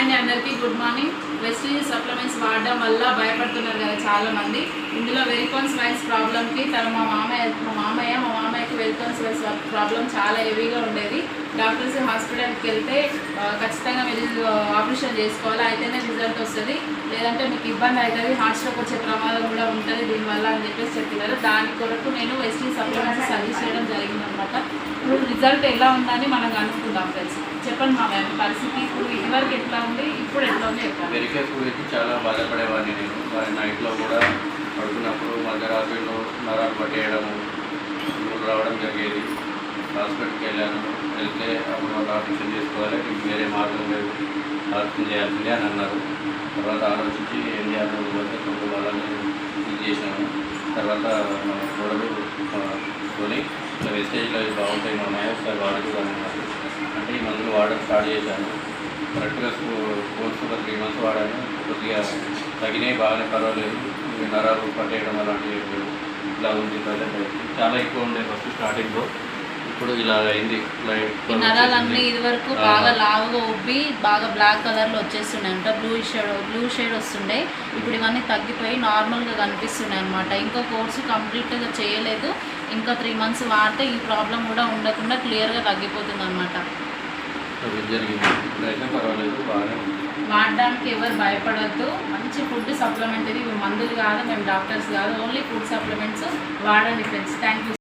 అండి అందరికీ good morning. Vestige supplements వాడడం వల్ల భయపడుతున్నారు కదా చాలామంది. ఇందులో వెరికోన్స్ వైన్స్ ప్రాబ్లమ్కి మా మామయ్యకి వెరికోన్స్ వైన్స్ ప్రాబ్లం చాలా హెవీగా ఉండేది. డాక్టర్స్ హాస్పిటల్కి వెళ్తే ఖచ్చితంగా మీరు ఆపరేషన్ చేసుకోవాలి, అయితేనే రిజల్ట్ వస్తుంది, లేదంటే మీకు ఇబ్బంది అవుతుంది, హార్ట్ స్ట్రోక్ వచ్చే ప్రమాదం కూడా ఉంటుంది దీనివల్ల అని చెప్పేసి చెప్పినారు. దాని కొరకు నేను వెస్టీజ్ సప్లిమెంట్స్ సజెస్ట్ చేయడం జరిగిందనమాట. ఇప్పుడు రిజల్ట్ ఎలా ఉందని మనం అనుకుందాం ఫ్రెండ్స్. చెప్పండి మా పరిస్థితి ఇప్పుడు ఇదివరకు ఎట్లా ఉంది, ఇప్పుడు ఎట్లా ఉంది చెప్పండి. వెరికోస్ గురించి చాలా బాధపడేవాడిని నేను. నైట్లో కూడా పడుకున్నప్పుడు మధ్యరాత్రిలో నరాలు పట్టేయడము, రావడం జరిగేది. హాస్పిటల్కి వెళ్తే అప్పుడు వాళ్ళు ఆపరేషన్ చేసుకోవాలి, మీకు వేరే మార్గం లేదు, ఆపరేషన్ చేయాల్సిందే అని అన్నారు. తర్వాత ఆలోచించి ఏం చేయాలని పోతే కొంత వాళ్ళని ఇది చేశాను. తర్వాత మా గొడవలు కొని ఇట్లా వెస్టేజ్లో బాగుంటాయి మా అమ్మాయి ఒకసారి వాడుతూ అన్నారు. అంటే ఈ మందులు వాడడం స్టార్ట్ చేశాను. కరెక్ట్గా కోర్స్ ఒక 3 months వాడాను. కొద్దిగా తగినాయి, బాగానే పర్వాలేదు. నరాలు పట్టేయడం అలాంటివి ఇట్లా ఉంది. ప్రజెంట్ చాలా ఎక్కువ ఉండే ఫస్ట్ స్టార్టింగ్లో, ఇప్పుడు ఇలా అయింది. నరాలన్నీ ఇది వరకు బాగా లావుగా ఉబ్బి బాగా బ్లాక్ కలర్లో వచ్చేస్తున్నాయి అంట, బ్లూ షేడ్ వస్తుండే. ఇప్పుడు ఇవన్నీ తగ్గిపోయి నార్మల్గా కనిపిస్తున్నాయి అనమాట. ఇంకా కోర్సు కంప్లీట్గా చేయలేదు, ఇంకా 3 months వాడితే ఈ ప్రాబ్లం కూడా ఉండకుండా క్లియర్గా తగ్గిపోతుంది అనమాట. వాడడానికి ఎవరు భయపడద్దు. మంచి ఫుడ్ సప్లిమెంట్, ఇది మందులు కాదు, మేము డాక్టర్స్ కాదు, ఓన్లీ ఫుడ్ సప్లిమెంట్స్ వాడండి ఫ్రెండ్స్. Thank you.